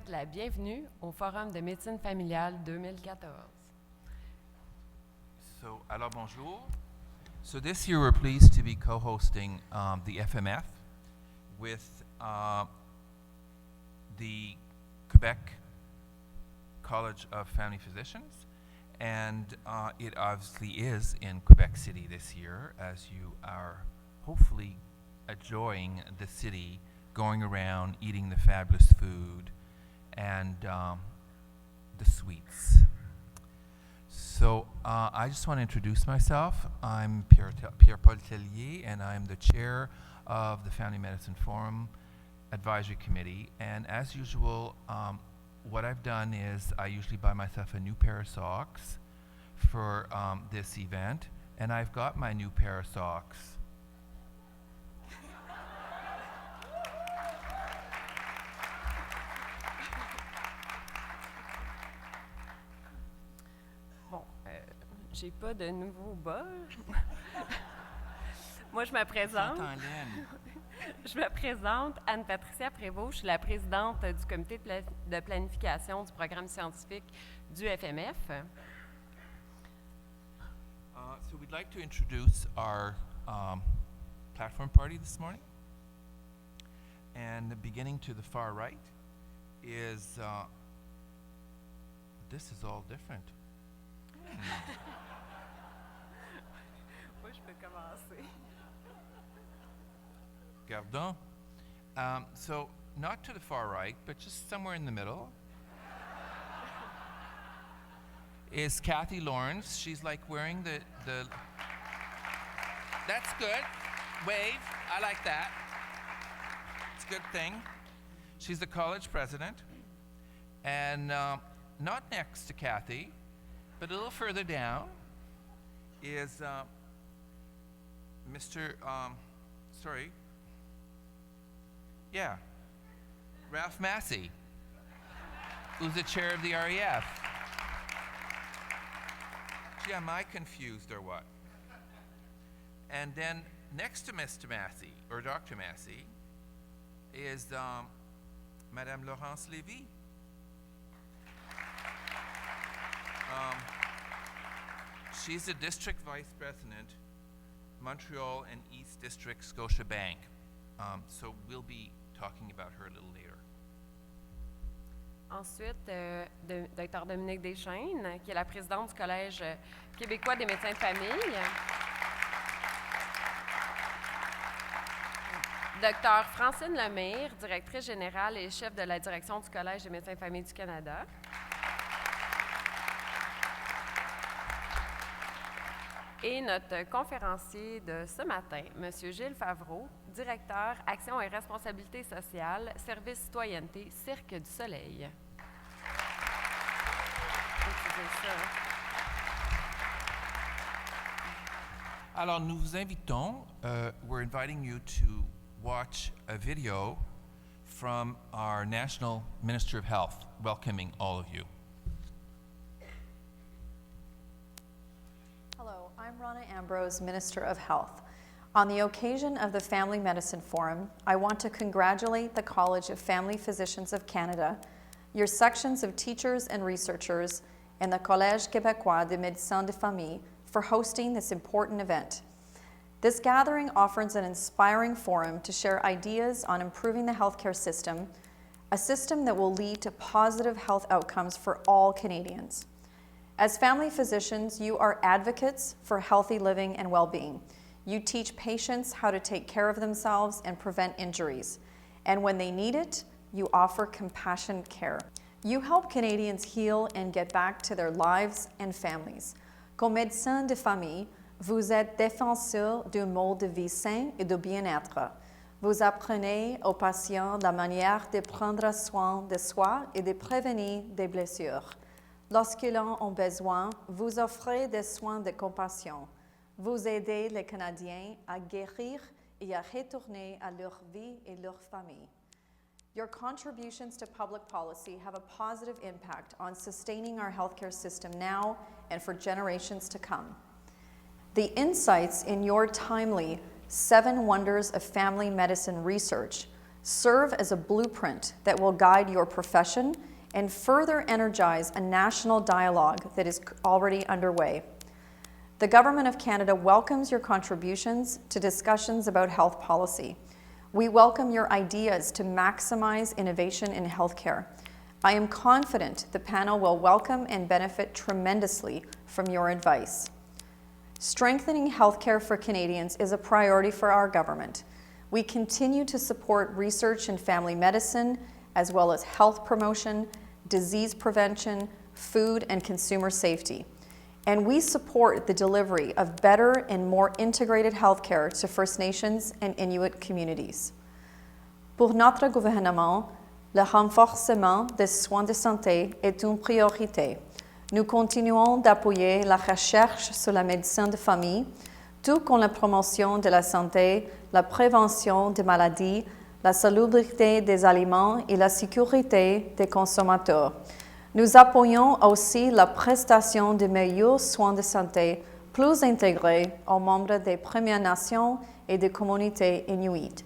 souhaite la bienvenue au Forum de médecine familiale 2014. Alors bonjour. So this year we're pleased to be co-hosting the FMF with the Quebec College of Family Physicians, and it obviously is in Quebec City this year, as you are hopefully enjoying the city, going around, eating the fabulous food, and the sweets. So I just want to introduce myself. I'm Pierre-Paul Tellier, and I'm the chair of the Family Medicine Forum Advisory Committee. And as usual, what I've done is I usually buy myself a new pair of socks for this event, and I've got my new pair of socks. J'ai pas de nouveaux bas. Moi, je me présente. Je me présente, Anne-Patricia Prévost. Je suis la présidente du comité de planification du programme scientifique du FMF. So we'd like to introduce our platform party this morning. And beginning to the far right is, this is all different. Moi, je peux commencer. Gardons. So not to the far right, but just somewhere in the middle is Kathy Lawrence. She's like wearing the that's good. Wave. I like that. It's a good thing. She's the college president. And not next to Kathy, but a little further down is Mr. Ralph Massey, who's the chair of the REF. Gee, am I confused or what? And then next to Mr. Massey, or Dr. Massey, is Madame Laurence Lévy. She's the district vice president, Montreal and East District Scotiabank. So we'll be talking about her a little later. Ensuite, Dr. Dominique Deschaines, qui est la présidente du Collège québécois des médecins de famille. Dr. Francine Lemire, directrice générale et chef de la direction du Collège des médecins de famille du Canada. Et notre conférencier de ce matin, M. Gilles Favreau, directeur Action et responsabilité sociale, service citoyenneté, Cirque du Soleil. Alors, nous vous invitons, we're inviting you to watch a video from our National Minister of Health, welcoming all of you. Hello, I'm Ronna Ambrose, Minister of Health. On the occasion of the Family Medicine Forum, I want to congratulate the College of Family Physicians of Canada, your sections of teachers and researchers, and the Collège Québécois des Médecins de Famille for hosting this important event. This gathering offers an inspiring forum to share ideas on improving the healthcare system, a system that will lead to positive health outcomes for all Canadians. As family physicians, you are advocates for healthy living and well-being. You teach patients how to take care of themselves and prevent injuries. And when they need it, you offer compassionate care. You help Canadians heal and get back to their lives and families. Comme médecin de famille, vous êtes défenseur d'un mode de vie sain et de bien-être. Vous apprenez aux patients la manière de prendre soin de soi et de prévenir des blessures. Lorsqu'ils en ont besoin, vous offrez des soins de compassion. Vous aidez les Canadiens à guérir et à retourner à leur vie et leur famille. Your contributions to public policy have a positive impact on sustaining our healthcare system now and for generations to come. The insights in your timely 7 Wonders of Family Medicine research serve as a blueprint that will guide your profession and further energize a national dialogue that is already underway. The Government of Canada welcomes your contributions to discussions about health policy. We welcome your ideas to maximize innovation in healthcare. I am confident the panel will welcome and benefit tremendously from your advice. Strengthening healthcare for Canadians is a priority for our government. We continue to support research in family medicine, as well as health promotion, disease prevention, food and consumer safety. And we support the delivery of better and more integrated healthcare to First Nations and Inuit communities. Pour notre gouvernement, le renforcement des soins de santé est une priorité. Nous continuons d'appuyer la recherche sur la médecine de famille, tout comme la promotion de la santé, la prévention des maladies, la salubrité des aliments et la sécurité des consommateurs. Nous appuyons aussi la prestation de meilleurs soins de santé plus intégrés aux membres des Premières Nations et des communautés inuites.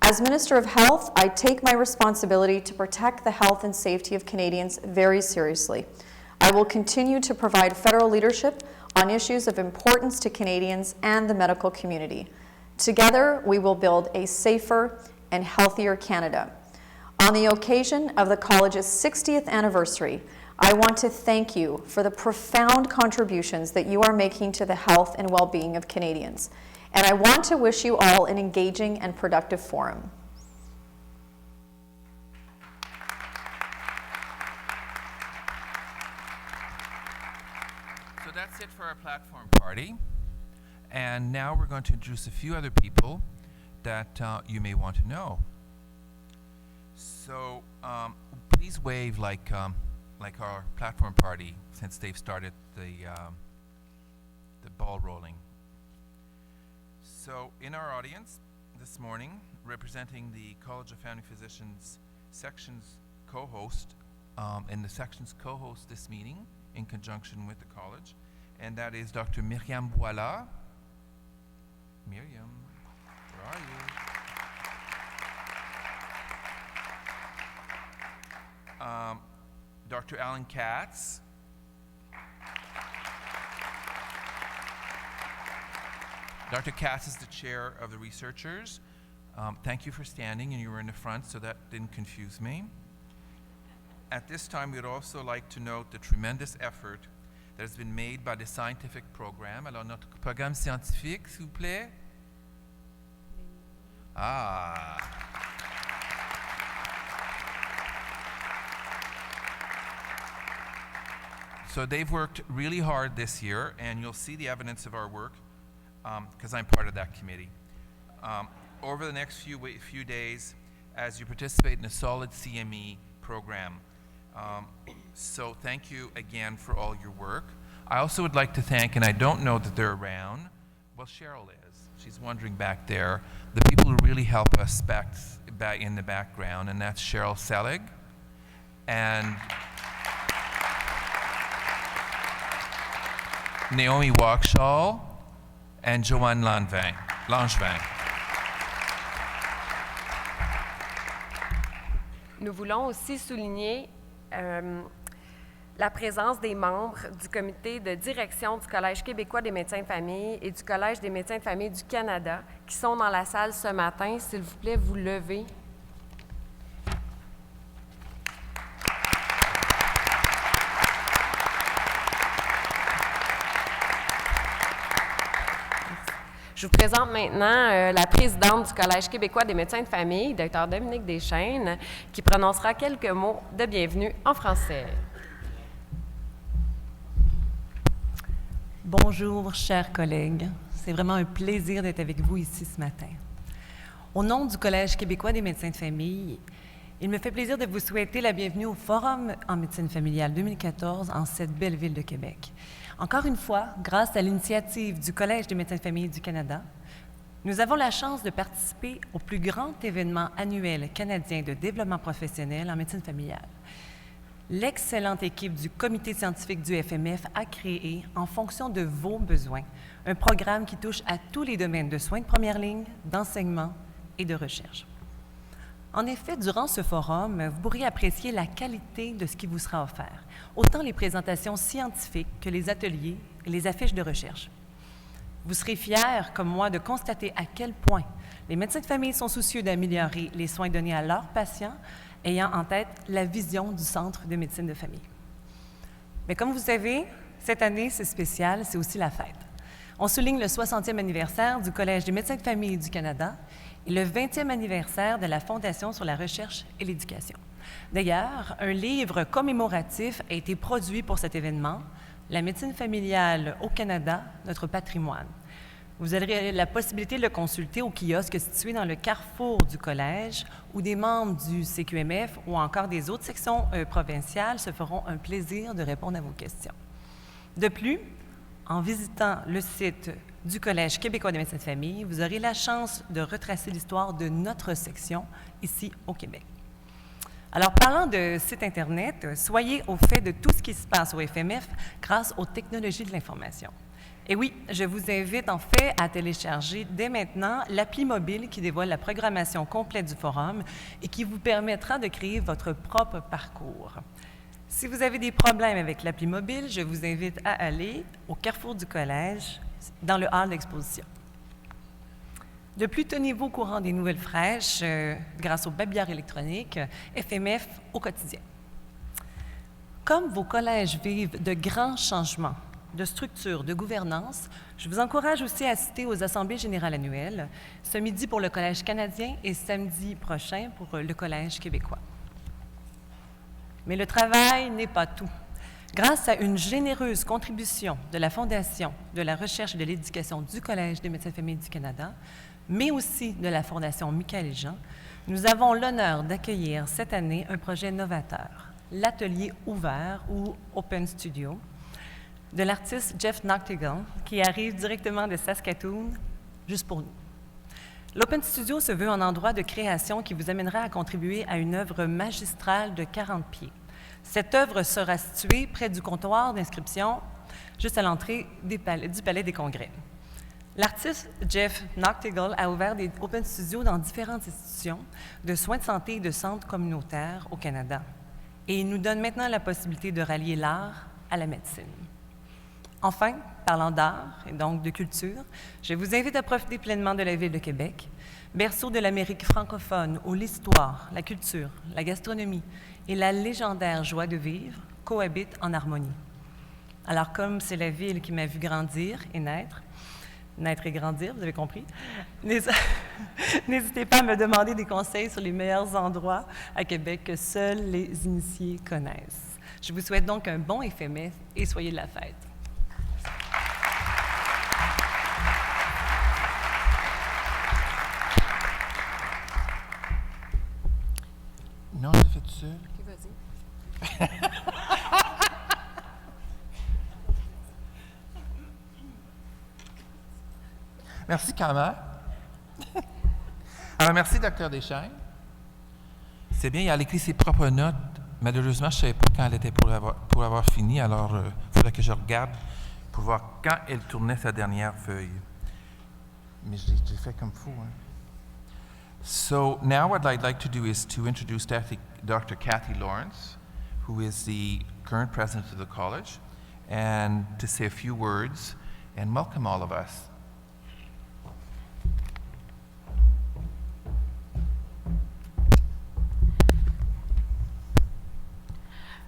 As Minister of Health, I take my responsibility to protect the health and safety of Canadians very seriously. I will continue to provide federal leadership on issues of importance to Canadians and the medical community. Together, we will build a safer and healthier Canada. On the occasion of the college's 60th anniversary, I want to thank you for the profound contributions that you are making to the health and well-being of Canadians. And I want to wish you all an engaging and productive forum. So that's it for our platform party. And now we're going to introduce a few other people that you may want to know. So please wave like our platform party, since they've started the ball rolling. So in our audience this morning, representing the College of Family Physicians sections co-host, and the sections co-host this meeting in conjunction with the college, and that is Dr. Myriam Boila. Miriam, where are you? Dr. Alan Katz. Dr. Katz is the chair of the researchers. Thank you for standing, and you were in the front, so that didn't confuse me. At this time, we'd also like to note the tremendous effort that has been made by the scientific program. Alors, notre programme scientifique, s'il vous plaît. Ah. So they've worked really hard this year, and you'll see the evidence of our work, because I'm part of that committee. Over the next few days, as you participate in a solid CME program. So thank you again for all your work. I also would like to thank, and I don't know that they're around, well, Cheryl is. She's wandering back there. The people who really help us back in the background, and that's Cheryl Selig and Naomi Walkshaw and Joanne Langevin. Nous voulons aussi souligner la présence des membres du comité de direction du Collège québécois des médecins de famille et du Collège des médecins de famille du Canada qui sont dans la salle ce matin. S'il vous plaît, vous levez. Je vous présente maintenant la présidente du Collège québécois des médecins de famille, Dr. Dominique Deschênes, qui prononcera quelques mots de bienvenue en français. Bonjour, chers collègues. C'est vraiment un plaisir d'être avec vous ici ce matin. Au nom du Collège québécois des médecins de famille, il me fait plaisir de vous souhaiter la bienvenue au Forum en médecine familiale 2014 en cette belle ville de Québec. Encore une fois, grâce à l'initiative du Collège des médecins de famille du Canada, nous avons la chance de participer au plus grand événement annuel canadien de développement professionnel en médecine familiale. L'excellente équipe du comité scientifique du FMF a créé, en fonction de vos besoins, un programme qui touche à tous les domaines de soins de première ligne, d'enseignement et de recherche. En effet, durant ce forum, vous pourrez apprécier la qualité de ce qui vous sera offert, autant les présentations scientifiques que les ateliers et les affiches de recherche. Vous serez fiers, comme moi, de constater à quel point les médecins de famille sont soucieux d'améliorer les soins donnés à leurs patients, ayant en tête la vision du Centre de médecine de famille. Mais comme vous savez, cette année, c'est spécial, c'est aussi la fête. On souligne le 60e anniversaire du Collège des médecins de famille du Canada et le 20e anniversaire de la Fondation sur la recherche et l'éducation. D'ailleurs, un livre commémoratif a été produit pour cet événement, La médecine familiale au Canada, notre patrimoine. Vous aurez la possibilité de le consulter au kiosque situé dans le carrefour du collège où des membres du CQMF ou encore des autres sections provinciales se feront un plaisir de répondre à vos questions. De plus, en visitant le site du Collège québécois des médecins de famille, vous aurez la chance de retracer l'histoire de notre section ici au Québec. Alors, parlant de site Internet, soyez au fait de tout ce qui se passe au FMF grâce aux technologies de l'information. Et oui, je vous invite en fait à télécharger dès maintenant l'appli mobile qui dévoile la programmation complète du forum et qui vous permettra de créer votre propre parcours. Si vous avez des problèmes avec l'appli mobile, je vous invite à aller au carrefour du collège, dans le hall d'exposition. De plus, tenez-vous au courant des nouvelles fraîches grâce au babillard électronique FMF au quotidien. Comme vos collèges vivent de grands changements de structure, de gouvernance, je vous encourage aussi à assister aux assemblées générales annuelles, ce midi pour le Collège canadien et samedi prochain pour le Collège québécois. Mais le travail n'est pas tout. Grâce à une généreuse contribution de la Fondation de la recherche et de l'éducation du Collège des médecins de famille du Canada, mais aussi de la Fondation Michael et Jean, nous avons l'honneur d'accueillir cette année un projet novateur, l'atelier ouvert ou Open Studio, de l'artiste Jeff Noctegal, qui arrive directement de Saskatoon, juste pour nous. L'Open Studio se veut un endroit de création qui vous amènera à contribuer à une œuvre magistrale de 40 pieds. Cette œuvre sera située près du comptoir d'inscription, juste à l'entrée du Palais des Congrès. L'artiste Jeff Noctegal a ouvert des Open Studios dans différentes institutions de soins de santé et de centres communautaires au Canada. Et il nous donne maintenant la possibilité de rallier l'art à la médecine. Enfin, parlant d'art et donc de culture, je vous invite à profiter pleinement de la ville de Québec, berceau de l'Amérique francophone où l'histoire, la culture, la gastronomie et la légendaire joie de vivre cohabitent en harmonie. Alors, comme c'est la ville qui m'a vu grandir et naître et grandir, vous avez compris, n'hésitez pas à me demander des conseils sur les meilleurs endroits à Québec que seuls les initiés connaissent. Je vous souhaite donc un bon FMF et soyez de la fête. Non, je l'ai fait tout seul. OK, vas-y. Merci, Carmen. Alors, merci, Dr. Deschaines. C'est bien, elle a écrit ses propres notes. Malheureusement, je ne savais pas quand elle était pour avoir fini, alors il faudrait que je regarde pour voir quand elle tournait sa dernière feuille. Mais j'ai fait comme fou, hein. So now what I'd like to do is to introduce Dr. Kathy Lawrence, who is the current president of the college, and to say a few words and welcome all of us.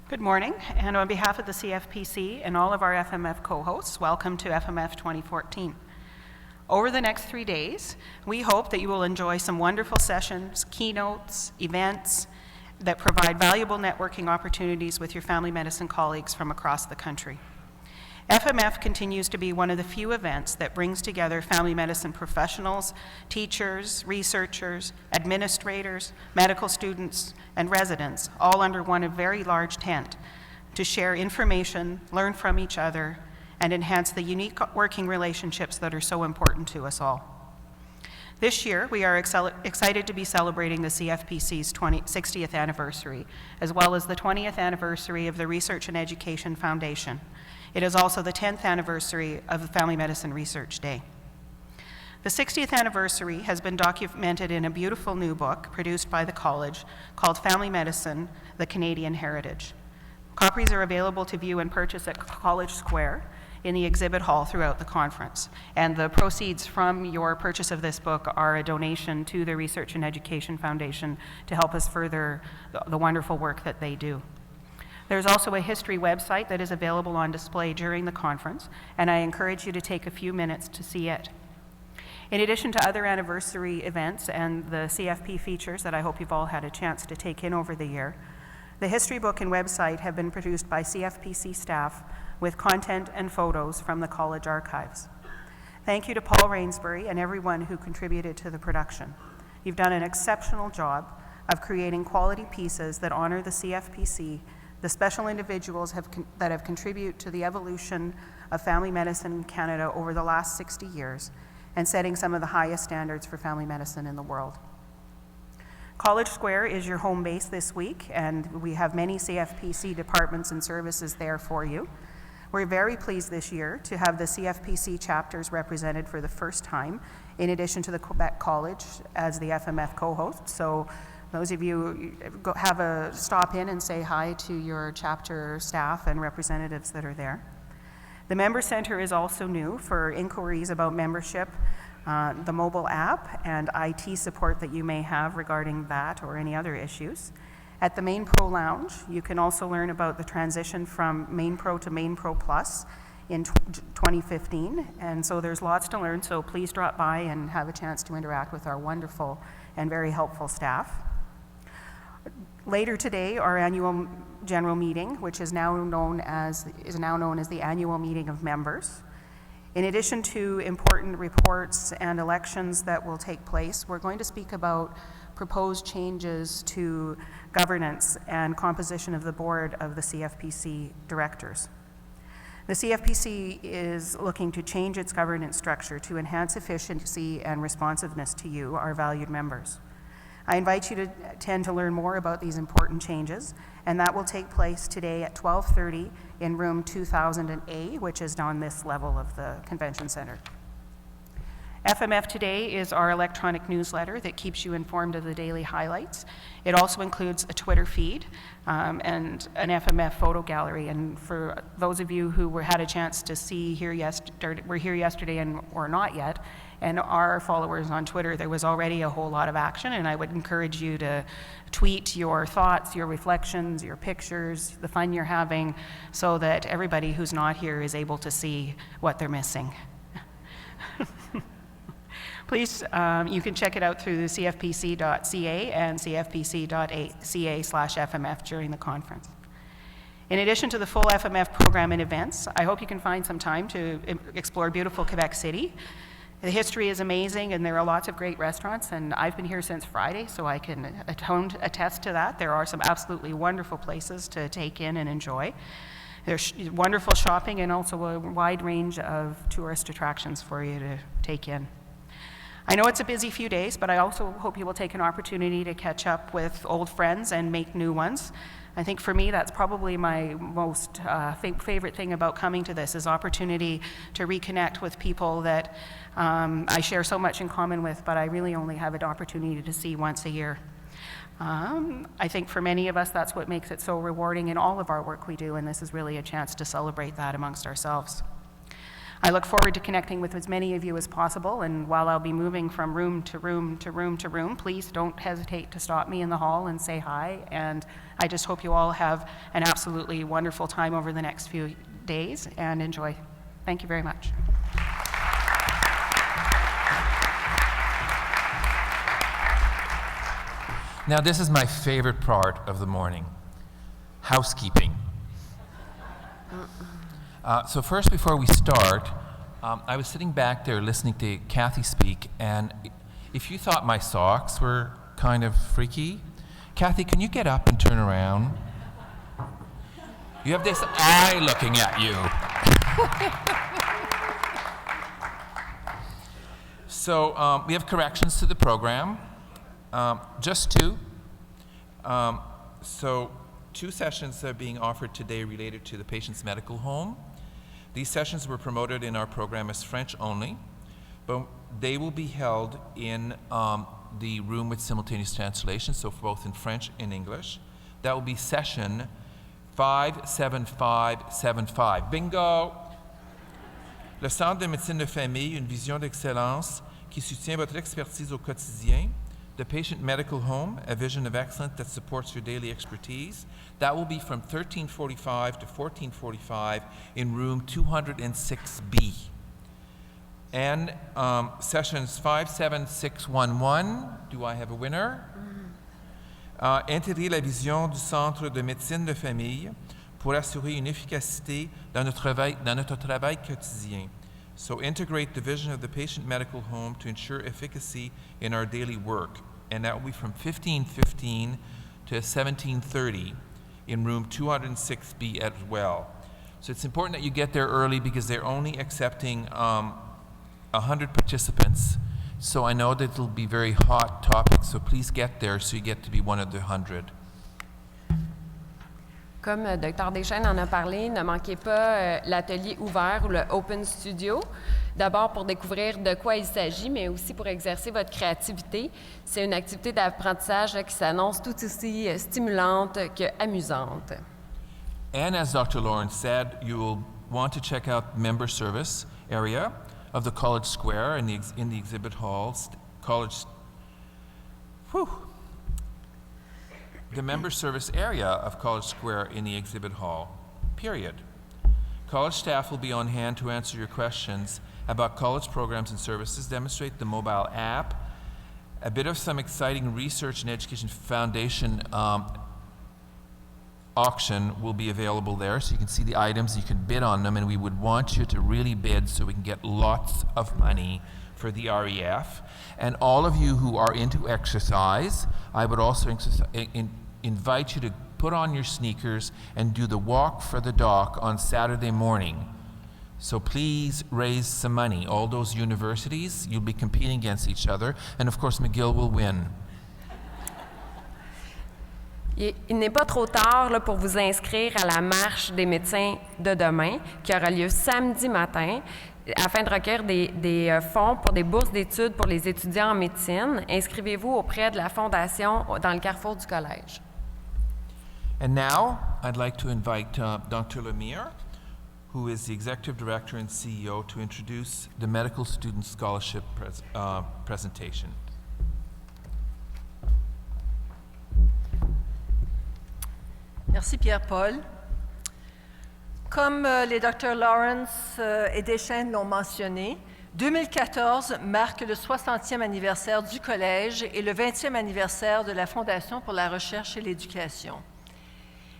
Good morning, and on behalf of the CFPC and all of our FMF co-hosts, welcome to FMF 2014. Over the next 3 days, we hope that you will enjoy some wonderful sessions, keynotes, events that provide valuable networking opportunities with your family medicine colleagues from across the country. FMF continues to be one of the few events that brings together family medicine professionals, teachers, researchers, administrators, medical students, and residents, all under one very large tent to share information, learn from each other, and enhance the unique working relationships that are so important to us all. This year, we are excited to be celebrating the CFPC's 60th anniversary, as well as the 20th anniversary of the Research and Education Foundation. It is also the 10th anniversary of the Family Medicine Research Day. The 60th anniversary has been documented in a beautiful new book produced by the college called Family Medicine, The Canadian Heritage. Copies are available to view and purchase at College Square in the exhibit hall throughout the conference. And the proceeds from your purchase of this book are a donation to the Research and Education Foundation to help us further the wonderful work that they do. There's also a history website that is available on display during the conference, and I encourage you to take a few minutes to see it. In addition to other anniversary events and the CFP features that I hope you've all had a chance to take in over the year, the history book and website have been produced by CFPC staff with content and photos from the college archives. Thank you to Paul Rainsbury and everyone who contributed to the production. You've done an exceptional job of creating quality pieces that honor the CFPC, the special individuals that have contributed to the evolution of family medicine in Canada over the last 60 years, and setting some of the highest standards for family medicine in the world. College Square is your home base this week, and we have many CFPC departments and services there for you. We're very pleased this year to have the CFPC chapters represented for the first time, in addition to the Quebec College as the FMF co-host. So those of you have a stop in and say hi to your chapter staff and representatives that are there. The Member Centre is also new for inquiries about membership, the mobile app, and IT support that you may have regarding that or any other issues. At the Main Pro Lounge, you can also learn about the transition from Main Pro to Main Pro Plus in 2015, and so there's lots to learn, so please drop by and have a chance to interact with our wonderful and very helpful staff. Later today, our annual general meeting, which is now known as the annual meeting of members. In addition to important reports and elections that will take place, we're going to speak about proposed changes to governance and composition of the board of the CFPC directors. The CFPC is looking to change its governance structure to enhance efficiency and responsiveness to you, our valued members. I invite you to attend to learn more about these important changes, and that will take place today at 12:30 in room 2000A, which is on this level of the convention center. FMF Today is our electronic newsletter that keeps you informed of the daily highlights. It also includes a Twitter feed and an FMF photo gallery. And for those of you who had a chance to were here yesterday or not yet, and our followers on Twitter, there was already a whole lot of action, and I would encourage you to tweet your thoughts, your reflections, your pictures, the fun you're having, so that everybody who's not here is able to see what they're missing. Please, you can check it out through the cfpc.ca and cfpc.ca/FMF during the conference. In addition to the full FMF program and events, I hope you can find some time to explore beautiful Quebec City. The history is amazing, and there are lots of great restaurants, and I've been here since Friday, so I can attest to that. There are some absolutely wonderful places to take in and enjoy. There's wonderful shopping and also a wide range of tourist attractions for you to take in. I know it's a busy few days, but I also hope you will take an opportunity to catch up with old friends and make new ones. I think for me, that's probably my most favorite thing about coming to this, is opportunity to reconnect with people that I share so much in common with, but I really only have an opportunity to see once a year. I think for many of us, that's what makes it so rewarding in all of our work we do, and this is really a chance to celebrate that amongst ourselves. I look forward to connecting with as many of you as possible, and while I'll be moving from room to room to room to room, please don't hesitate to stop me in the hall and say hi, and I just hope you all have an absolutely wonderful time over the next few days, and enjoy. Thank you very much. Now, this is my favorite part of the morning, housekeeping. So first, before we start, I was sitting back there listening to Kathy speak, and if you thought my socks were kind of freaky, Kathy, can you get up and turn around? You have this eye looking at you. So we have corrections to the program, just two. So 2 sessions are being offered today related to the patient's medical home. These sessions were promoted in our program as French only, but they will be held in the room with simultaneous translation, so both in French and English. That will be session 57575. Bingo! Le Centre de médecine de famille, une vision d'excellence qui soutient votre expertise au quotidien. The Patient Medical Home, a vision of excellence that supports your daily expertise. That will be from 1345 to 1445 in room 206B. And sessions 57611, do I have a winner? Intégrer la vision du Centre de médecine de famille pour assurer une efficacité dans notre travail quotidien. So integrate the vision of the Patient Medical Home to ensure efficacy in our daily work. And that will be from 1515 to 1730 in room 206B as well. So it's important that you get there early because they're only accepting 100 participants. So I know that it'll be very hot topic, so please get there so you get to be one of the 100. Comme Dr. Deschaines en a parlé, ne manquez pas l'atelier ouvert ou le Open Studio. D'abord pour découvrir de quoi il s'agit, mais aussi pour exercer votre créativité. C'est une activité d'apprentissage qui s'annonce tout aussi stimulante qu'amusante. And as Dr. Lawrence said, you will want to check out the member service area of the College Square in the exhibit halls. The member service area of College Square in the exhibit hall, period. College staff will be on hand to answer your questions about college programs and services, demonstrate the mobile app, a bit of some exciting research and education foundation auction will be available there, so you can see the items, you can bid on them, and we would want you to really bid so we can get lots of money for the REF. And all of you who are into exercise, I would also invite you to put on your sneakers and do the walk for the dock on Saturday morning. So please raise some money. All those universities, you'll be competing against each other, and of course McGill will win. Il n'est pas trop tard là, pour vous inscrire à la marche des médecins de demain, qui aura lieu samedi matin, afin de recueillir des fonds pour des bourses d'études pour les étudiants en médecine. Inscrivez-vous auprès de la Fondation dans le carrefour du collège. And now, I'd like to invite Dr. Lemire, who is the Executive Director and CEO, to introduce the Medical Student Scholarship presentation. Merci Pierre-Paul. Comme les Dr. Lawrence et Deschaines l'ont mentionné, 2014 marque le 60e anniversaire du Collège et le 20e anniversaire de la Fondation pour la recherche et l'éducation.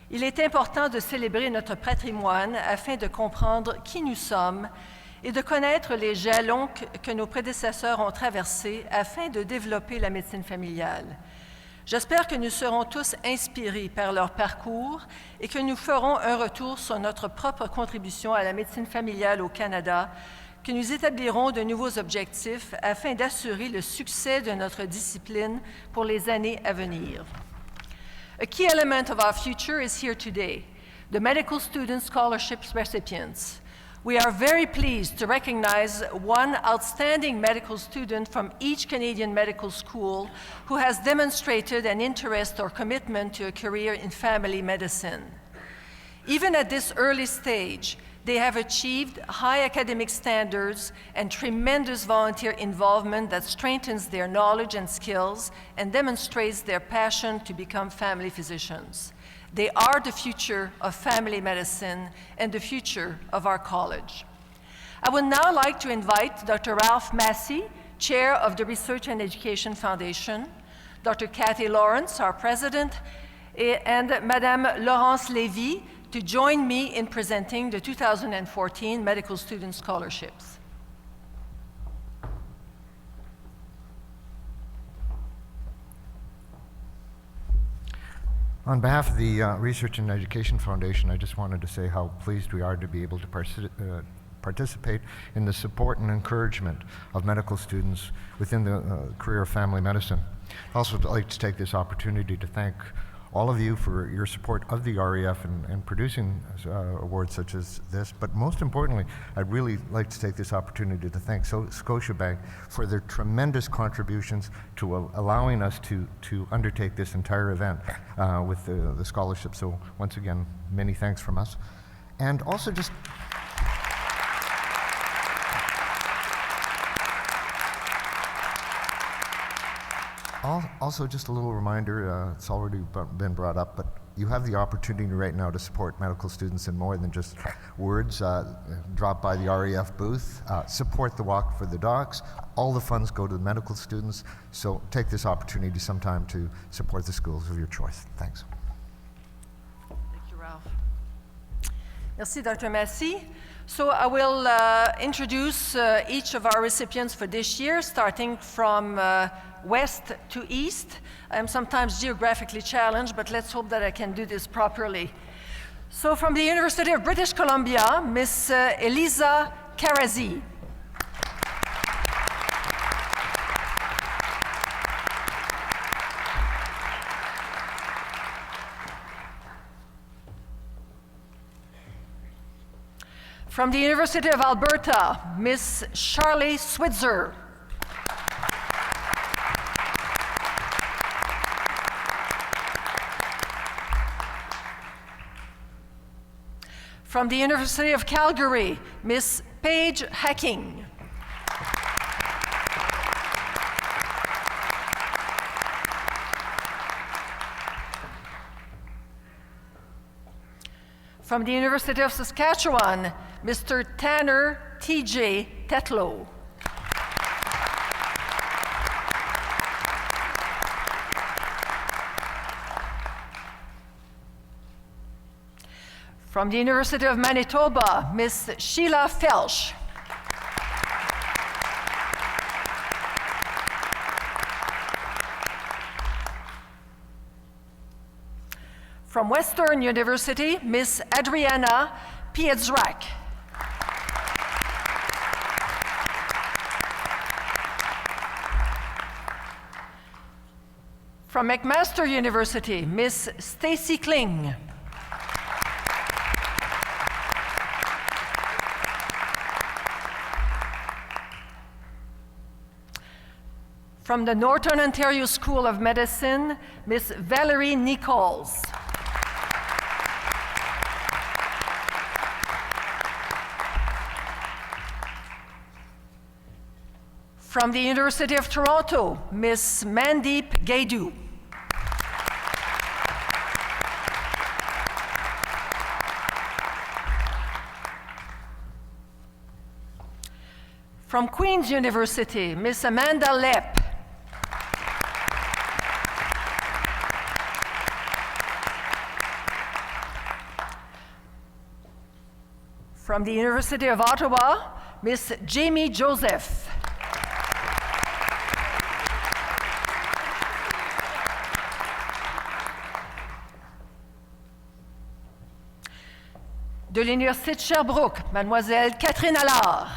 Il est important de célébrer notre patrimoine afin de comprendre qui nous sommes et de connaître les jalons que nos prédécesseurs ont traversés afin de développer la médecine familiale. J'espère que nous serons tous inspirés par leur parcours et que nous ferons un retour sur notre propre contribution à la médecine familiale au Canada, que nous établirons de nouveaux objectifs afin d'assurer le succès de notre discipline pour les années à venir. A key element of our future is here today, the Medical Student Scholarship recipients. We are very pleased to recognize one outstanding medical student from each Canadian medical school who has demonstrated an interest or commitment to a career in family medicine. Even at this early stage, they have achieved high academic standards and tremendous volunteer involvement that strengthens their knowledge and skills and demonstrates their passion to become family physicians. They are the future of family medicine and the future of our college. I would now like to invite Dr. Ralph Massey, Chair of the Research and Education Foundation, Dr. Kathy Lawrence, our President, and Madame Laurence Lévy to join me in presenting the 2014 Medical Student Scholarships. On behalf of the Research and Education Foundation, I just wanted to say how pleased we are to be able to participate in the support and encouragement of medical students within the career of family medicine. I'd also like to take this opportunity to thank all of you for your support of the REF and producing awards such as this. But most importantly, I'd really like to take this opportunity to thank Scotiabank for their tremendous contributions to allowing us to undertake this entire event with the scholarship. So once again, many thanks from us. And also just also just a little reminder, it's already been brought up, but you have the opportunity right now to support medical students in more than just words. Drop by the REF booth, support the Walk for the Docs. All the funds go to the medical students, so take this opportunity sometime to support the schools of your choice. Thanks. Thank you, Ralph. Merci, Dr. Massey. So I will introduce each of our recipients for this year, starting from west to east. I'm sometimes geographically challenged, but let's hope that I can do this properly. So from the University of British Columbia, Miss Eliza Karazi. From the University of Alberta, Miss Charlie Switzer. From the University of Calgary, Miss Paige Hacking. From the University of Saskatchewan, Mr. Tanner T.J. Tetlow. From the University of Manitoba, Miss Sheila Felsch. From Western University, Miss Adriana Pietrzak. From McMaster University, Miss Stacy Kling. From the Northern Ontario School of Medicine, Miss Valerie Nichols. From the University of Toronto, Miss Mandeep Gaidu. From Queen's University, Miss Amanda Lepp. From the University of Ottawa, Miss Jamie Joseph. De l'Université de Sherbrooke, Mademoiselle Catherine Allard.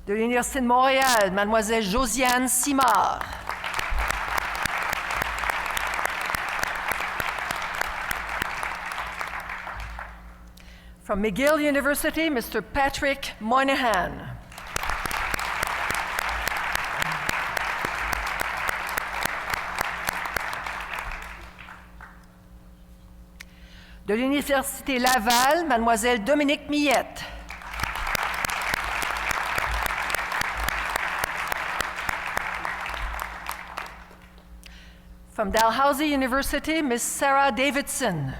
De l'Université de Montréal, Mademoiselle Josiane Simard. From McGill University, Mr. Patrick Moynihan. De l'Université Laval, Mademoiselle Dominique Millette. From Dalhousie University, Miss Sarah Davidson.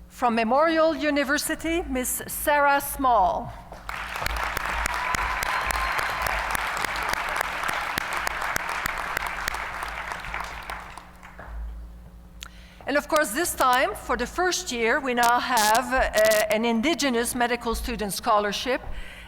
From Memorial University, Miss Sarah Small. And of course, this time, for the first year, we now have an Indigenous Medical Student Scholarship.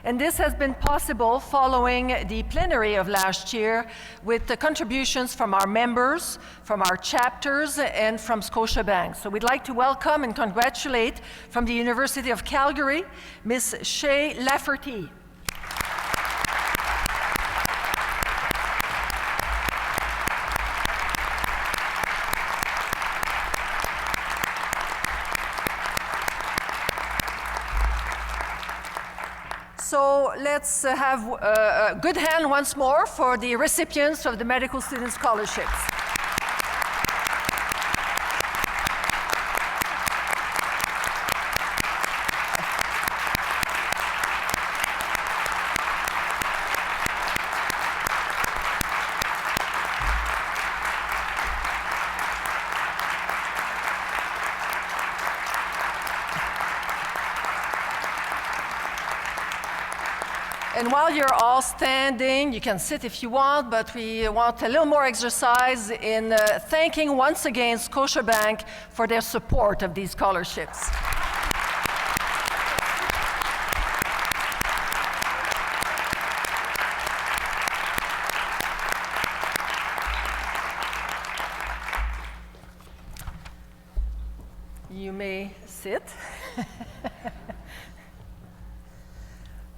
And this has been possible following the plenary of last year with the contributions from our members, from our chapters, and from Scotiabank. So we'd like to welcome and congratulate from the University of Calgary, Ms. Shay Lafferty. So let's have a good hand once more for the recipients of the Medical Student Scholarships. And while you're all standing, you can sit if you want, but we want a little more exercise in thanking once again Scotiabank for their support of these scholarships. You may sit.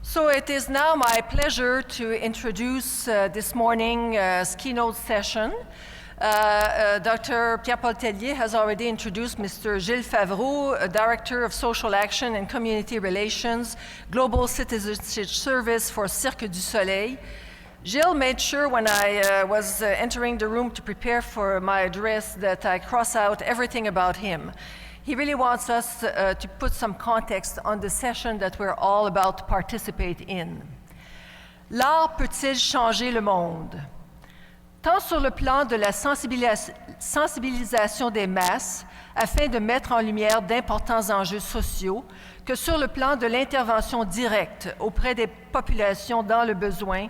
So it is now my pleasure to introduce this morning's keynote session. Dr. Pierre-Paul Tellier has already introduced Mr. Gilles Favreau, Director of Social Action and Community Relations, Global Citizenship Service for Cirque du Soleil. Gilles made sure when I was entering the room to prepare for my address that I cross out everything about him. He really wants us to put some context on the session that we're all about to participate in. L'art peut-il changer le monde? Tant sur le plan de la sensibilisation des masses, afin de mettre en lumière d'importants enjeux sociaux, que sur le plan de l'intervention directe auprès des populations dans le besoin,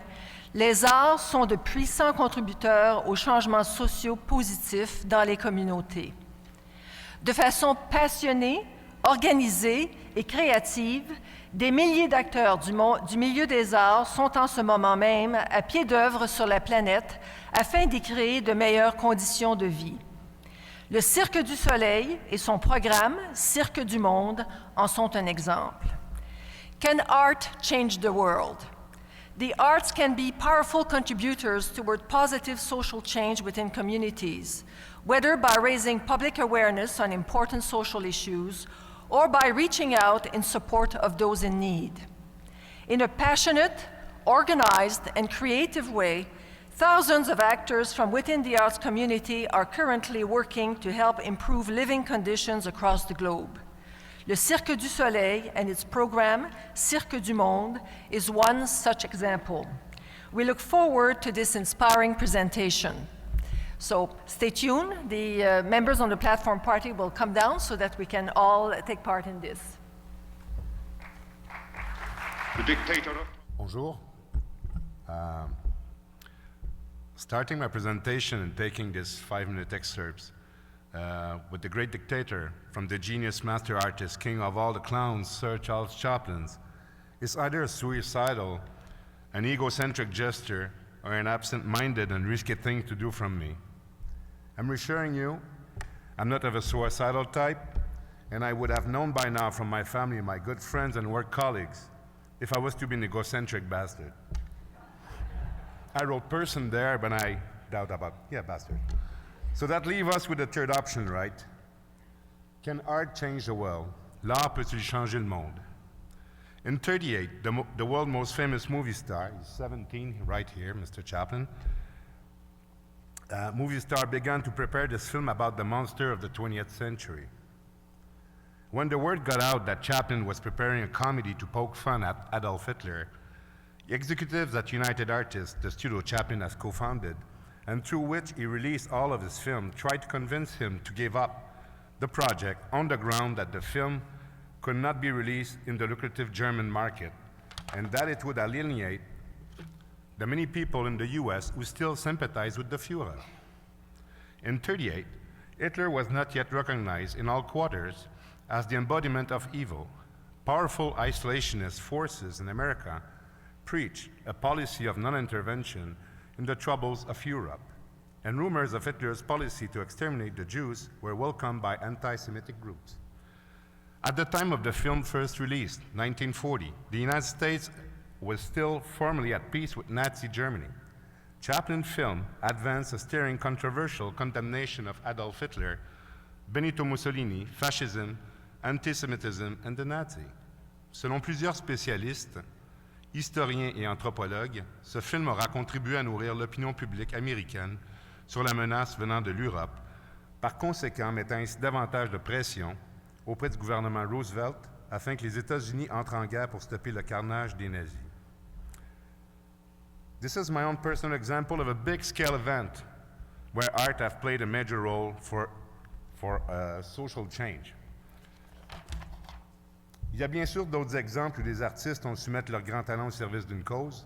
les arts sont de puissants contributeurs aux changements sociaux positifs dans les communautés. De façon passionnée, organisée et créative, des milliers d'acteurs du milieu des arts sont en ce moment même à pied d'œuvre sur la planète afin d'y créer de meilleures conditions de vie. Le Cirque du Soleil et son programme Cirque du Monde en sont un exemple. Can art change the world? The arts can be powerful contributors toward positive social change within communities, whether by raising public awareness on important social issues or by reaching out in support of those in need. In a passionate, organized, and creative way, thousands of actors from within the arts community are currently working to help improve living conditions across the globe. Le Cirque du Soleil and its program, Cirque du Monde, is one such example. We look forward to this inspiring presentation. So stay tuned. The members on the platform party will come down so that we can all take part in this. The dictator. Bonjour. Starting my presentation and taking this 5-minute excerpts with the great dictator from the genius master artist, king of all the clowns, Sir Charles Chaplin, is either a suicidal, an egocentric gesture, or an absent-minded and risky thing to do from me. I'm reassuring you, I'm not of a suicidal type, and I would have known by now from my family, my good friends and work colleagues, if I was to be an egocentric bastard. I wrote person there, but I doubt about, bastard. So that leaves us with the third option, right? Can art change the world? L'art peut-il changer le monde? In 1938, the world's most famous movie star, he's 17 right here, Mr. Chaplin, movie star began to prepare this film about the monster of the 20th century. When the word got out that Chaplin was preparing a comedy to poke fun at Adolf Hitler, the executives at United Artists, the studio Chaplin has co-founded, and through which he released all of his films, tried to convince him to give up the project on the ground that the film could not be released in the lucrative German market, and that it would alienate the many people in the US who still sympathize with the Führer. In 1938, Hitler was not yet recognized in all quarters as the embodiment of evil. Powerful isolationist forces in America preached a policy of non-intervention in the troubles of Europe, and rumors of Hitler's policy to exterminate the Jews were welcomed by anti-Semitic groups. At the time of the film's first release, 1940, the United States was still formally at peace with Nazi Germany. Chaplin's film advanced a stirring controversial condemnation of Adolf Hitler, Benito Mussolini, fascism, antisémitisme, and the Nazi. Selon plusieurs spécialistes, historiens et anthropologues, ce film aura contribué à nourrir l'opinion publique américaine sur la menace venant de l'Europe, par conséquent mettant ainsi davantage de pression auprès du gouvernement Roosevelt afin que les États-Unis entrent en guerre pour stopper le carnage des nazis. This is my own personal example of a big-scale event where art has played a major role for social change. Il y a bien sûr d'autres exemples où des artistes ont su mettre leur grand talent au service d'une cause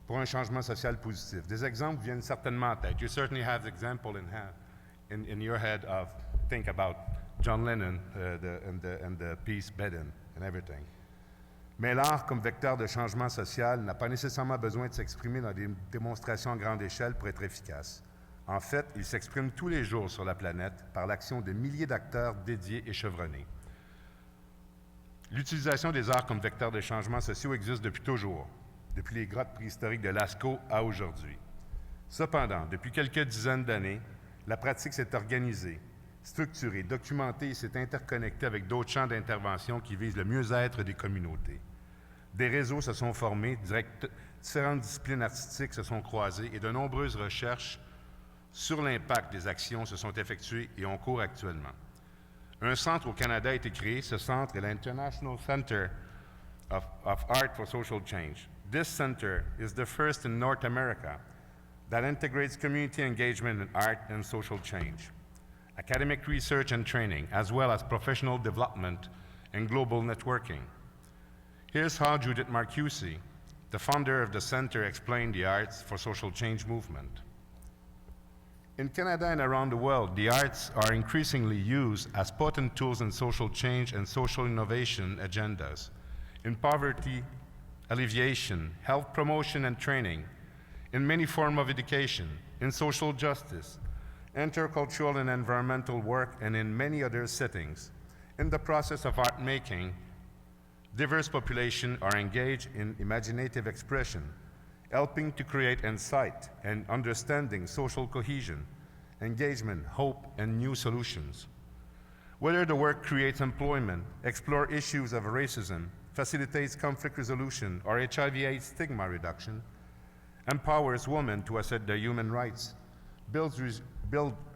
pour un changement social positif. Des exemples viennent certainement en tête. You certainly have example in your head of, think about John Lennon and the peace bed-in and everything. Mais l'art comme vecteur de changement social n'a pas nécessairement besoin de s'exprimer dans des démonstrations à grande échelle pour être efficace. En fait, il s'exprime tous les jours sur la planète par l'action de milliers d'acteurs dédiés et chevronnés. L'utilisation des arts comme vecteur de changements sociaux existe depuis toujours, depuis les grottes préhistoriques de Lascaux à aujourd'hui. Cependant, depuis quelques dizaines d'années, la pratique s'est organisée, structurée, documentée et s'est interconnectée avec d'autres champs d'intervention qui visent le mieux-être des communautés. Des réseaux se sont formés, différentes disciplines artistiques se sont croisées et de nombreuses recherches sur l'impact des actions se sont effectuées et ont cours actuellement. Un centre au Canada a été créé. Ce centre est l'International Center of Art for Social Change. This center is the first in North America that integrates community engagement in art and social change, academic research and training, as well as professional development and global networking. Here's how Judith Marcusi, the founder of the center, explained the Arts for Social Change movement. In Canada and around the world, the arts are increasingly used as potent tools in social change and social innovation agendas, in poverty alleviation, health promotion and training, in many forms of education, in social justice, intercultural and environmental work, and in many other settings. In the process of art making, diverse populations are engaged in imaginative expression, helping to create insight and understanding, social cohesion, engagement, hope, and new solutions. Whether the work creates employment, explores issues of racism, facilitates conflict resolution or HIV/AIDS stigma reduction, empowers women to assert their human rights, builds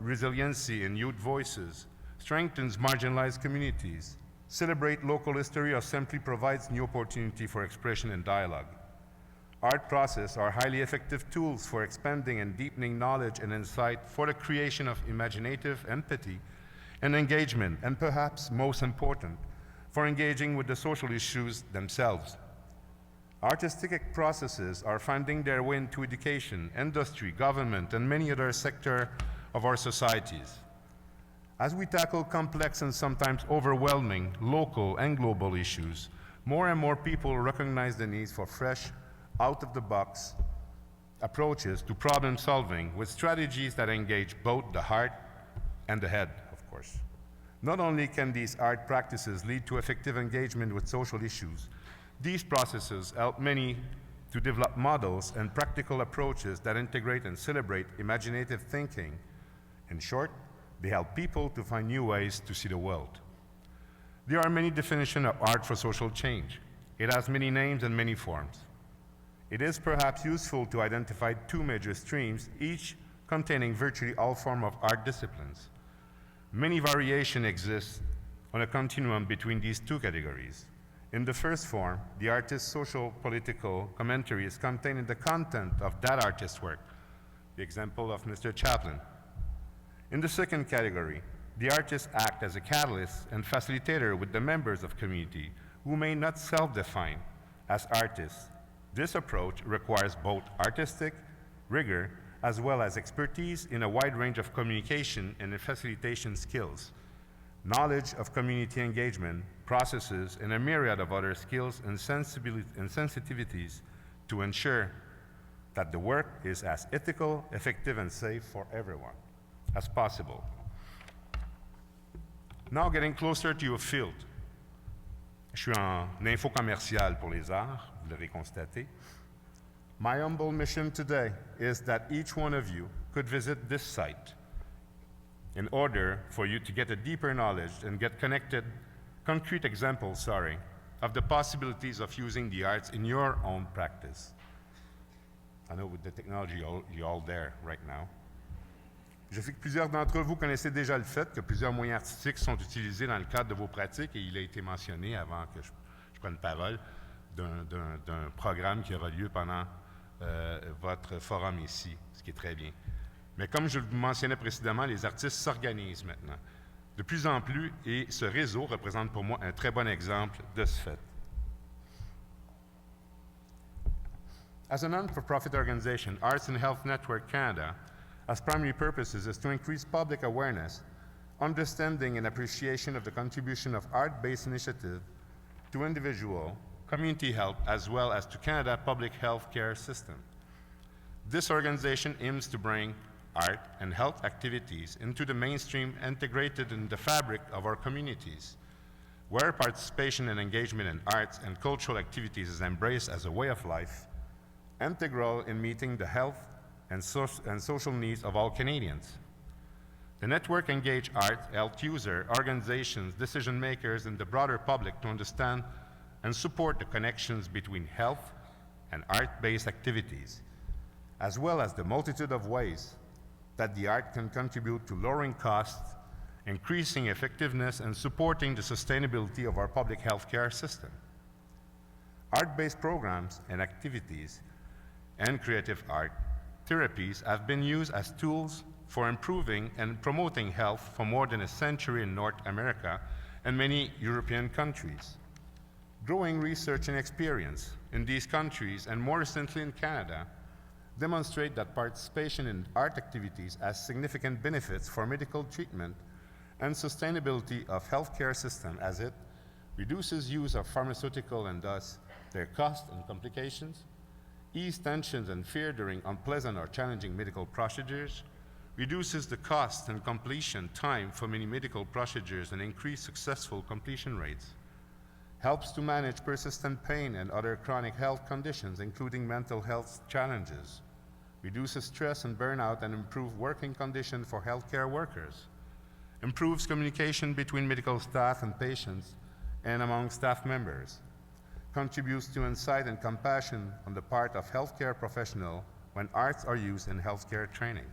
resiliency in youth voices, strengthens marginalized communities, celebrates local history, or simply provides new opportunity for expression and dialogue. Art processes are highly effective tools for expanding and deepening knowledge and insight for the creation of imaginative empathy and engagement, and perhaps most important, for engaging with the social issues themselves. Artistic processes are finding their way into education, industry, government, and many other sectors of our societies. As we tackle complex and sometimes overwhelming local and global issues, more and more people recognize the need for fresh, out-of-the-box approaches to problem solving with strategies that engage both the heart and the head, of course. Not only can these art practices lead to effective engagement with social issues, these processes help many to develop models and practical approaches that integrate and celebrate imaginative thinking. In short, they help people to find new ways to see the world. There are many definitions of art for social change. It has many names and many forms. It is perhaps useful to identify two major streams, each containing virtually all forms of art disciplines. Many variations exist on a continuum between these two categories. In the first form, the artist's social political commentary is contained in the content of that artist's work, the example of Mr. Chaplin. In the second category, the artists act as a catalyst and facilitator with the members of community who may not self-define as artists. This approach requires both artistic rigor as well as expertise in a wide range of communication and facilitation skills, knowledge of community engagement, processes, and a myriad of other skills and sensitivities to ensure that the work is as ethical, effective, and safe for everyone as possible. Now getting closer to your field. Je suis en info commerciale pour les arts, vous l'aurez constaté. My humble mission today is that each one of you could visit this site in order for you to get a deeper knowledge and get concrete examples, of the possibilities of using the arts in your own practice. I know with the technology, you're all there right now. Je sais que plusieurs d'entre vous connaissez déjà le fait que plusieurs moyens artistiques sont utilisés dans le cadre de vos pratiques et il a été mentionné avant que je prenne parole d'un programme qui aura lieu pendant votre forum ici, ce qui est très bien. Mais comme je vous mentionnais précédemment, les artistes s'organisent maintenant de plus en plus et ce réseau représente pour moi un très bon exemple de ce fait. As a non-for-profit organization, Arts and Health Network Canada has primary purposes is to increase public awareness, understanding and appreciation of the contribution of art-based initiative to individual, community health, as well as to Canada public health care system. This organization aims to bring art and health activities into the mainstream, integrated in the fabric of our communities, where participation and engagement in arts and cultural activities is embraced as a way of life, integral in meeting the health and social needs of all Canadians. The network engages art, health user, organizations, decision makers, and the broader public to understand and support the connections between health and art-based activities, as well as the multitude of ways that the art can contribute to lowering costs, increasing effectiveness, and supporting the sustainability of our public health care system. Art-based programs and activities and creative art therapies have been used as tools for improving and promoting health for more than a century in North America and many European countries. Growing research and experience in these countries, and more recently in Canada, demonstrate that participation in art activities has significant benefits for medical treatment and sustainability of healthcare system, as it reduces use of pharmaceutical and thus their cost and complications, ease tensions and fear during unpleasant or challenging medical procedures, reduces the cost and completion time for many medical procedures and increase successful completion rates, helps to manage persistent pain and other chronic health conditions, including mental health challenges, reduces stress and burnout and improves working conditions for healthcare workers, improves communication between medical staff and patients and among staff members, contributes to insight and compassion on the part of healthcare professionals when arts are used in healthcare training.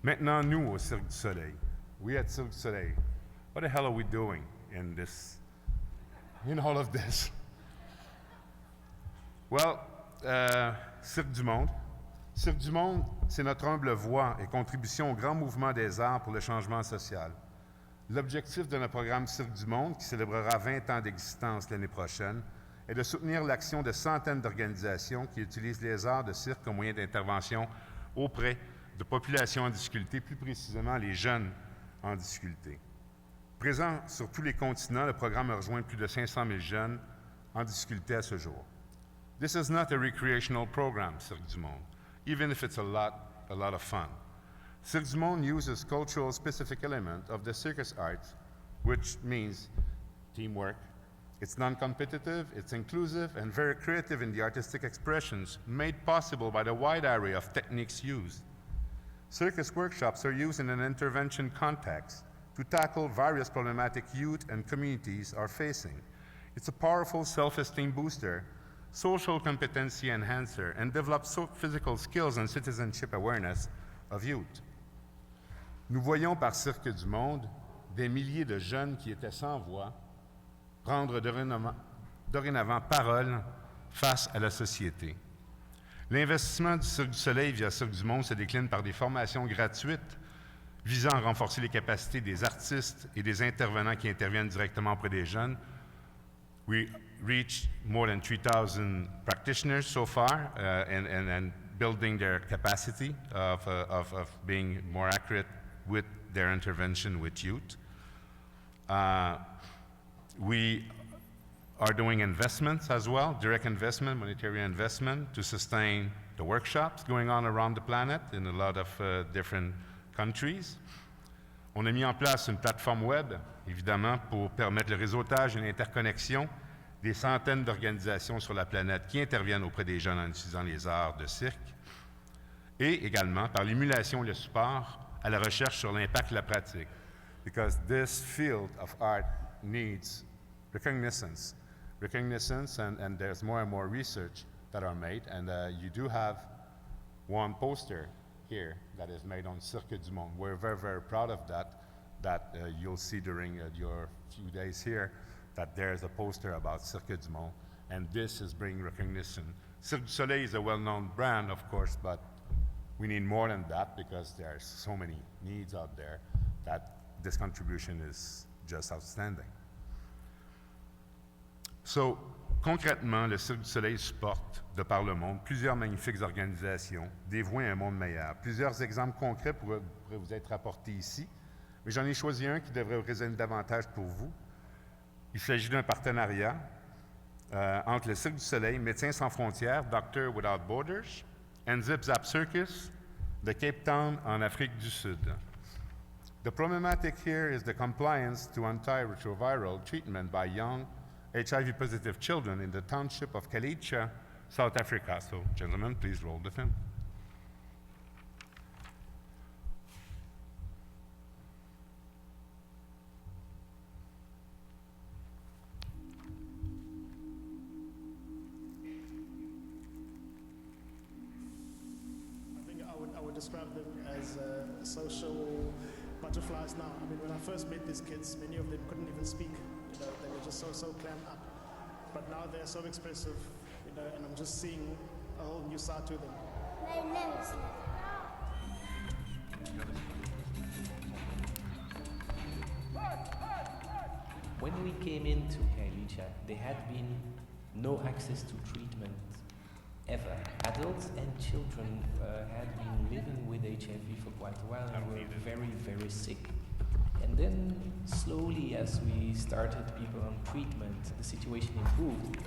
Maintenant, nous, au Cirque du Soleil, we at Cirque du Soleil, what the hell are we doing in all of this? Well, Cirque du Monde. Cirque du Monde, c'est notre humble voix et contribution au grand mouvement des arts pour le changement social. L'objectif de notre programme Cirque du Monde, qui célébrera 20 ans d'existence l'année prochaine, est de soutenir l'action de centaines d'organisations qui utilisent les arts de cirque comme moyen d'intervention auprès de populations en difficulté, plus précisément les jeunes en difficulté. Présent sur tous les continents, le programme a rejoint plus de 500 000 jeunes en difficulté à ce jour. This is not a recreational program, Cirque du Monde, even if it's a lot of fun. Cirque du Monde uses cultural specific element of the circus arts, which means teamwork. It's non-competitive, it's inclusive, and very creative in the artistic expressions made possible by the wide array of techniques used. Circus workshops are used in an intervention context to tackle various problematic youth and communities are facing. It's a powerful self-esteem booster, social competency enhancer, and develops physical skills and citizenship awareness of youth. Nous voyons par Cirque du Monde des milliers de jeunes qui étaient sans voix prendre dorénavant parole face à la société. L'investissement du Cirque du Soleil via Cirque du Monde se décline par des formations gratuites visant à renforcer les capacités des artistes et des intervenants qui interviennent directement auprès des jeunes. We reached more than 3,000 practitioners so far and building their capacity of being more accurate with their intervention with youth. We are doing investments as well, direct investment, monetary investment, to sustain the workshops going on around the planet in a lot of different countries. On a mis en place une plateforme web, évidemment, pour permettre le réseautage et l'interconnexion des centaines d'organisations sur la planète qui interviennent auprès des jeunes en utilisant les arts de cirque, et également par l'émulation et le support à la recherche sur l'impact de la pratique. Because this field of art needs recognition, and there's more and more research that are made, and you do have one poster here that is made on Cirque du Monde. We're very, very proud of that you'll see during your few days here, that there's a poster about Cirque du Monde, and this is bringing recognition. Cirque du Soleil is a well-known brand, of course, but we need more than that because there are so many needs out there that this contribution is just outstanding. So, concrètement, le Cirque du Soleil supporte, de par le monde, plusieurs magnifiques organisations dévouées à un monde meilleur. Plusieurs exemples concrets pourraient vous être rapportés ici, mais j'en ai choisi un qui devrait résonner davantage pour vous. Il s'agit d'un partenariat entre le Cirque du Soleil, Médecins sans frontières, Doctors Without Borders, and Zip Zap Circus de Cape Town en Afrique du Sud. The problematic here is the compliance to antiretroviral treatment by young HIV-positive children in the township of Kalicha, South Africa. So, gentlemen, please roll the film. I would describe them as social butterflies now. I mean, when I first met these kids, many of them couldn't even speak. You know, they were just so clammed up. But now they're so expressive, you know, and I'm just seeing a whole new side to them. When we came into Kaylicha, there had been no access to treatment ever. Adults and children had been living with HIV for quite a while and were very, very sick. And then slowly, as we started people on treatment, the situation improved.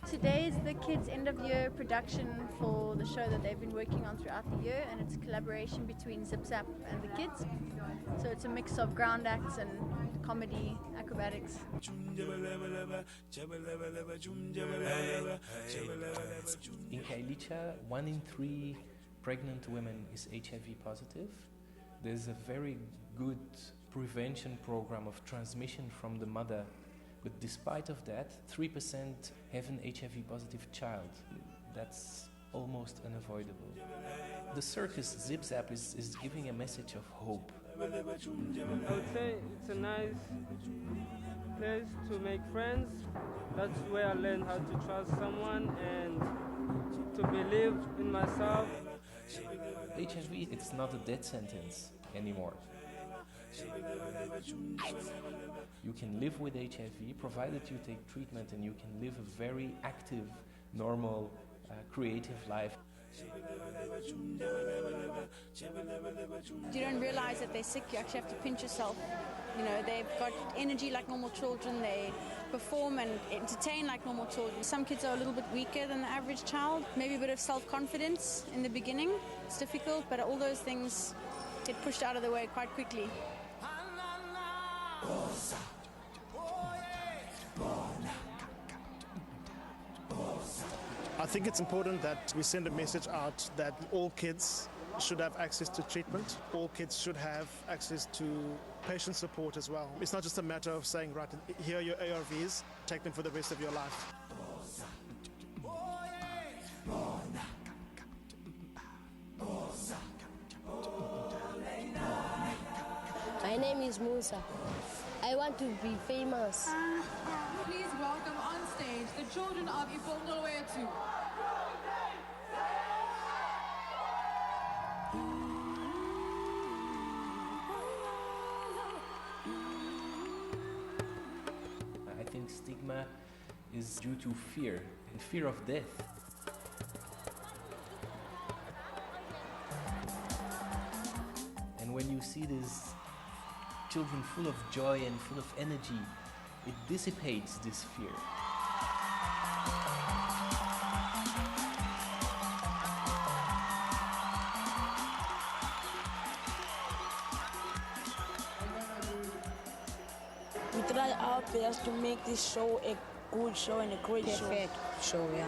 Today is the kids' end-of-year production for the show that they've been working on throughout the year, and it's a collaboration between Zip Zap and the kids. So it's a mix of ground acts and comedy, acrobatics. In Kaylicha, 1 in 3 pregnant women is HIV positive. There's a very good prevention program of transmission from the mother. But despite of that, 3% have an HIV positive child. That's almost unavoidable. The circus Zip Zap is giving a message of hope. I would say it's a nice place to make friends. That's where I learned how to trust someone and to believe in myself. HIV, it's not a death sentence anymore. You can live with HIV provided you take treatment, and you can live a very active, normal, creative life. You don't realize that they're sick, you actually have to pinch yourself. You know, they've got energy like normal children, they perform and entertain like normal children. Some kids are a little bit weaker than the average child, maybe a bit of self-confidence in the beginning. It's difficult, but all those things get pushed out of the way quite quickly. I think it's important that we send a message out that all kids should have access to treatment. All kids should have access to patient support as well. It's not just a matter of saying, right, here are your ARVs, take them for the rest of your life. My name is Musa. I want to be famous. Please welcome on stage the children of Ifongolwetu. I think stigma is due to fear, and fear of death. see these children full of joy and full of energy, it dissipates this fear. We try our best to make this show a good show and a great show, yeah.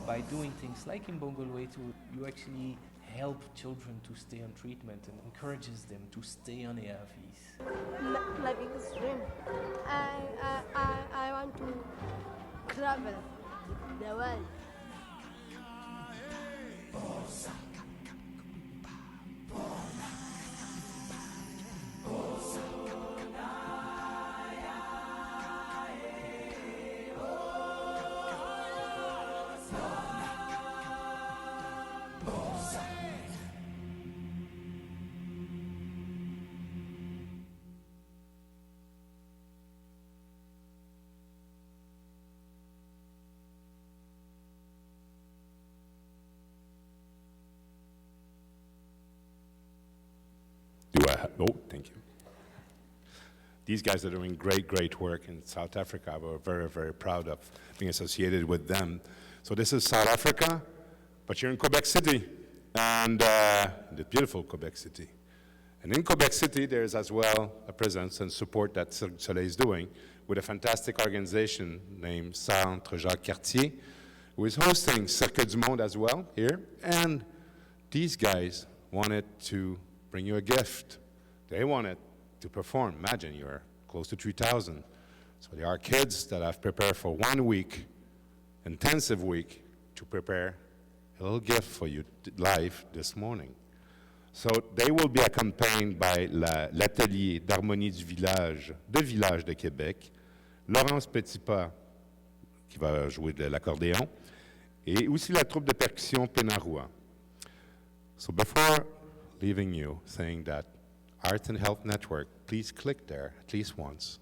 By doing things like in Bongolwe, you actually help children to stay on treatment and encourages them to stay on ARVs. Loving swim. I want to travel the world. Oh, thank you. These guys are doing great work in South Africa. We're very proud of being associated with them. So this is South Africa, but you're in Quebec City, and the beautiful Quebec City. And in Quebec City, there's as well a presence and support that Cirque du Soleil is doing with a fantastic organization named Centre Jacques Cartier, who is hosting Cirque du Monde as well here. And these guys wanted to bring you a gift. They wanted to perform. Imagine you're close to 3,000. So there are kids that have prepared for 1 week, intensive week, to prepare a little gift for you live this morning. So they will be accompanied by l'atelier d'harmonie du village de Québec, Laurence Petitpas qui va jouer de l'accordéon, et aussi la troupe de percussion Pénaroua. So before leaving you, saying that Art and Health Network, please click there at least once.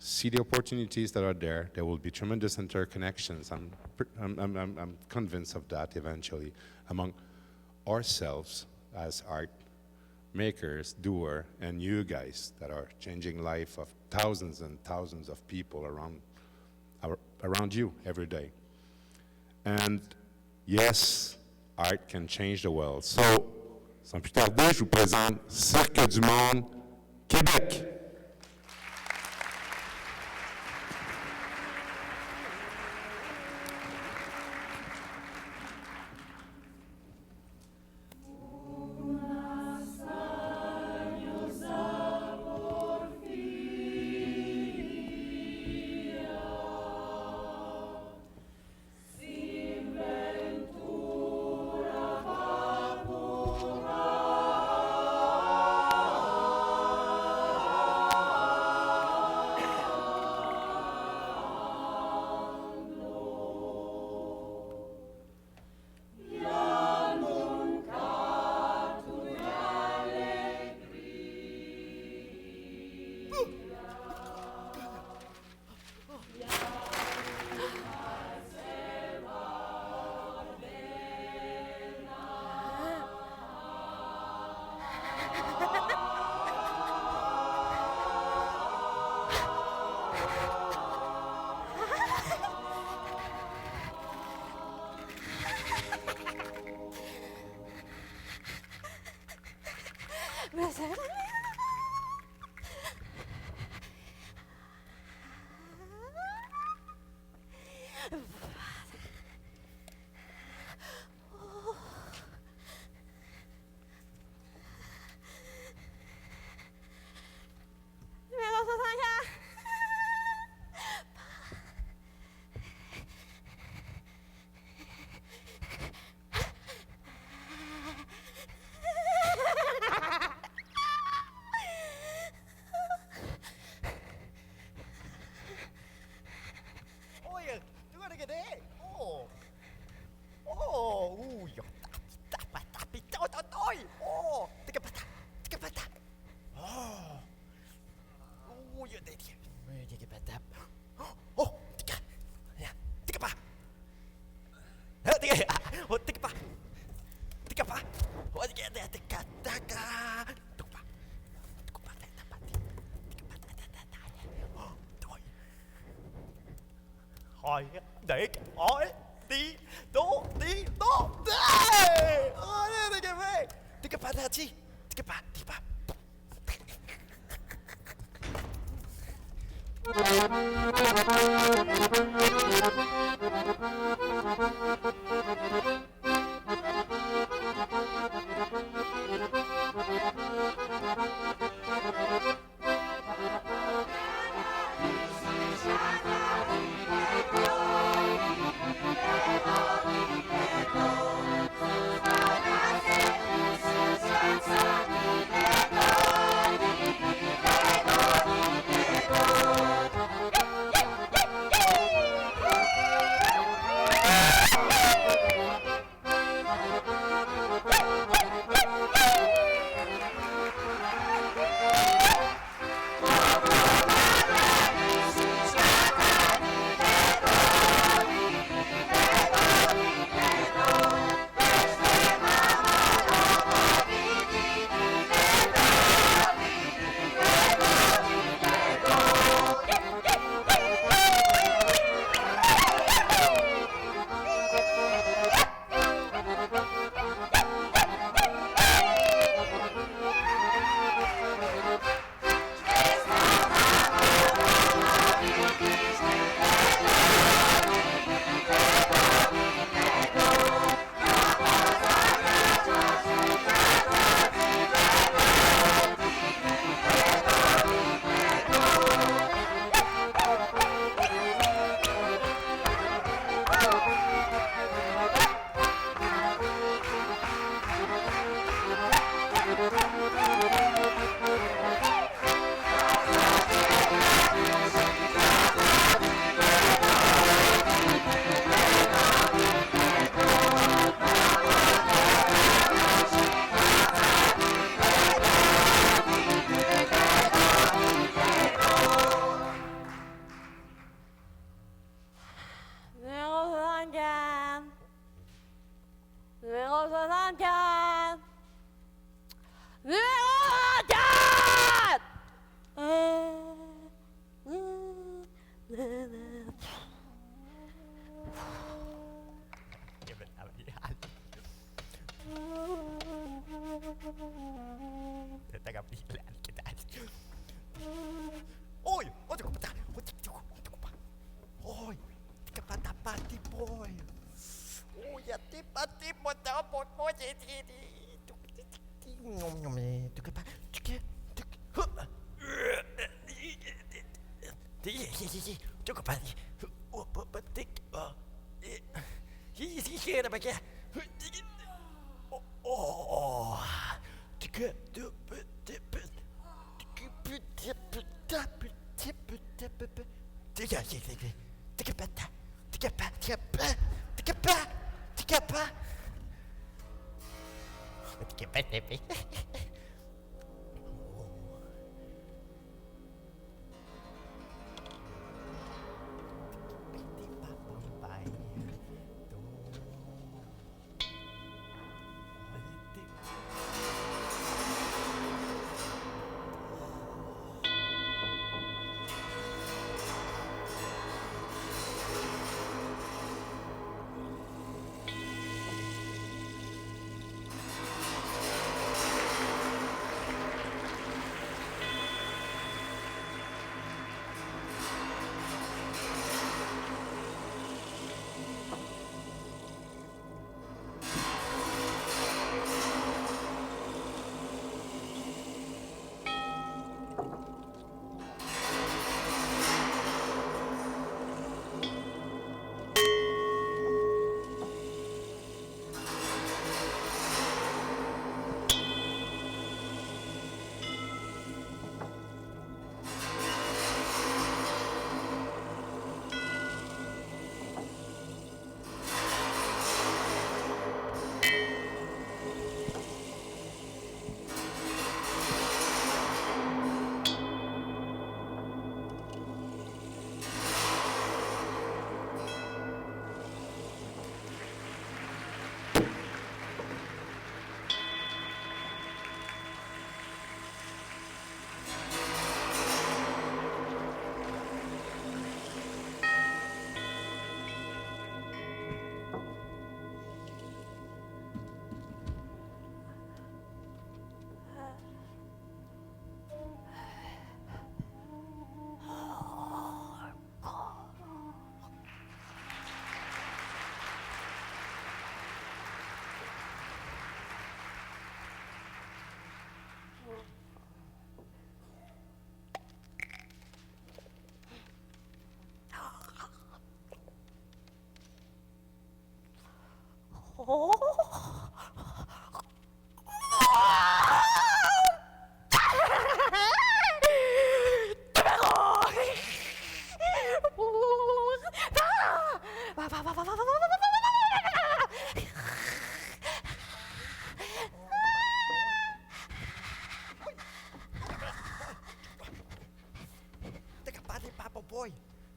See the opportunities that are there. There will be tremendous interconnections. I'm convinced of that eventually among ourselves as art makers, doer, and you guys that are changing life of thousands and thousands of people around you every day. And yes, art can change the world. So, sans plus tarder, je vous présente Cirque du Monde Québec. hỏi để hỏi đi đố đi đố đi cái về đi cái bạn chi đi cái bạn đi bạn Ôi, ôi trời ơi, ôi, cái bạn tập bạn đi boy. Ôi, ya tiếp bạn tiếp một đó một boy gì ngông ngông này, cái bạn, cái gì, cho các bạn, bạn tích, gì kia là bạn kia, cái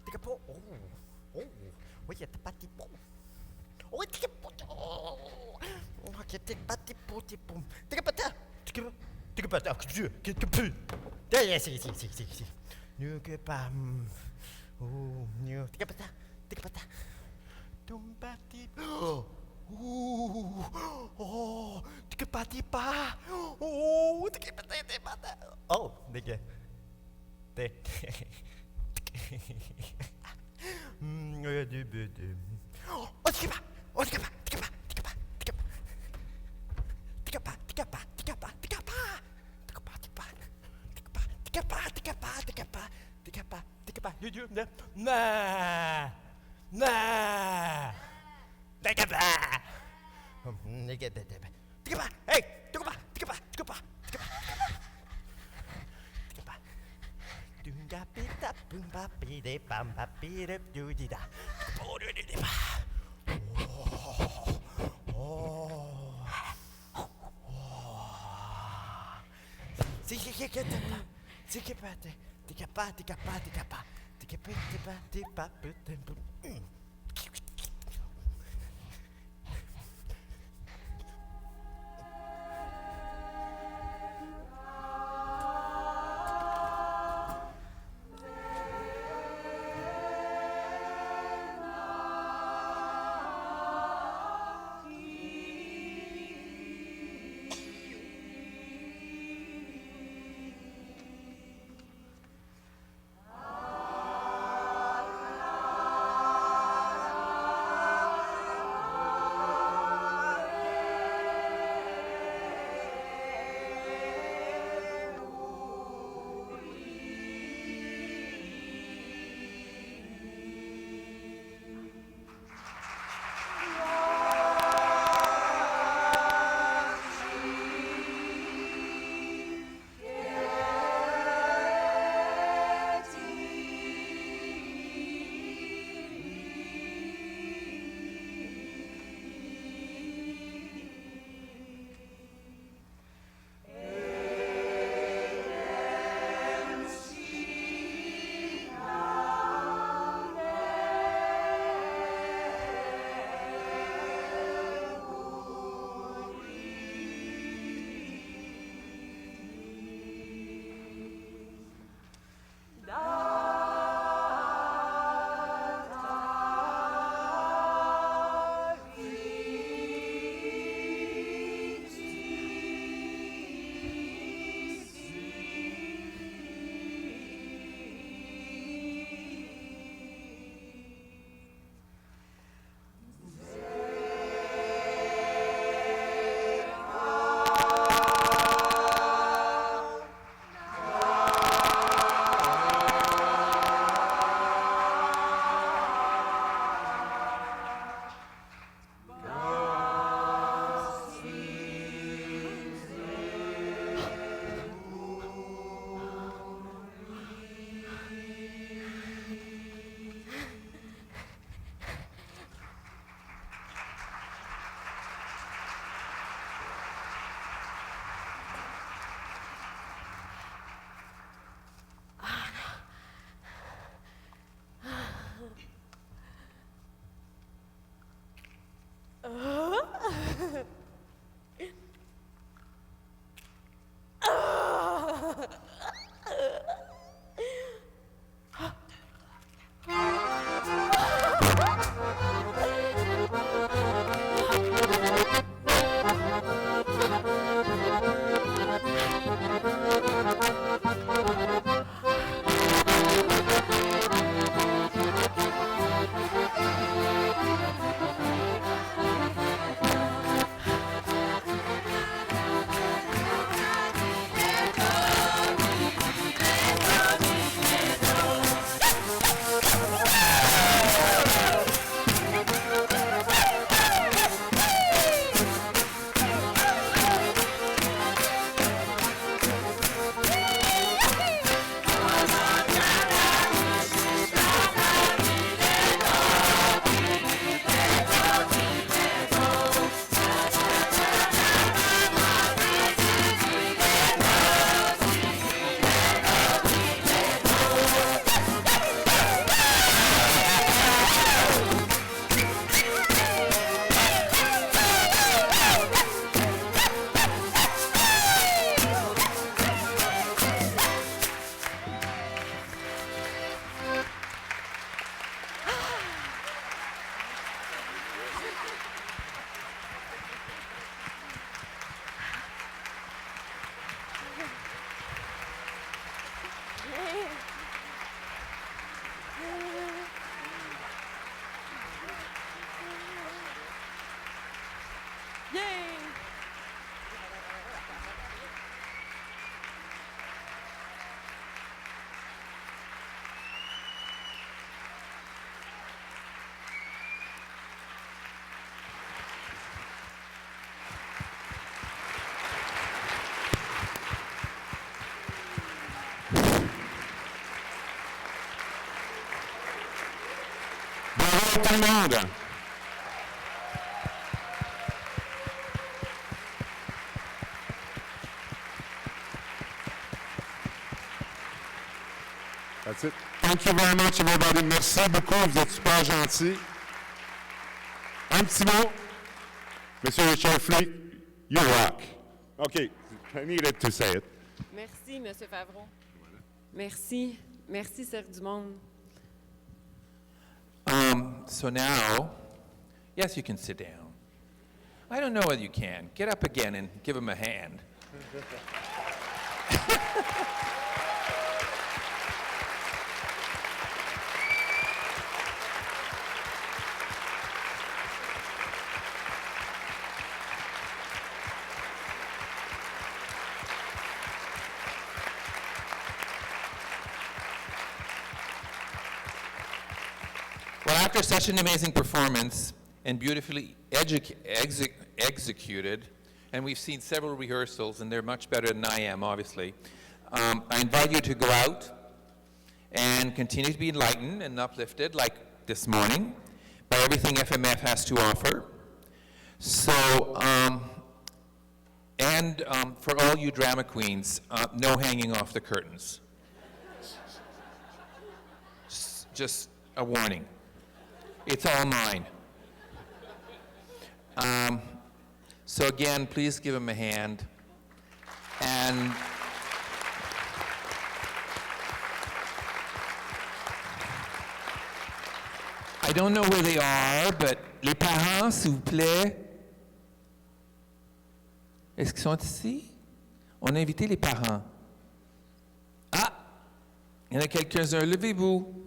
tika po. Oh, oye, tapati po. Oh, tika po. Oh, okay, tapati po, tipo. Tika pata. Tika pata. Tika pu. Yeah, si. Nuke pam. Oh, nu. Tika pata. Tumpati. Oh, tika pati pa. Oh, tika pata. Oh, tika. pour tout le monde. That's it. Thank you very much, everybody. Merci beaucoup, vous êtes super gentils. Un petit mot. Monsieur Richard Fleet, you rock. OK, I needed to say it. Merci, Monsieur Favreau. Merci. Merci, Cercle du Monde. So now, yes, you can sit down. I don't know whether you can. Get up again and give him a hand. Well, after such an amazing performance and beautifully executed, and we've seen several rehearsals, and they're much better than I am, obviously, I invite you to go out and continue to be enlightened and uplifted, like this morning, by everything FMF has to offer. So, for all you drama queens, no hanging off the curtains. Just a warning. It's all mine. So again, please give him a hand. And I don't know where they are, but les parents, s'il vous plaît. Est-ce qu'ils sont ici? On a invité les parents. Ah! Il y en a quelques-uns. Levez-vous.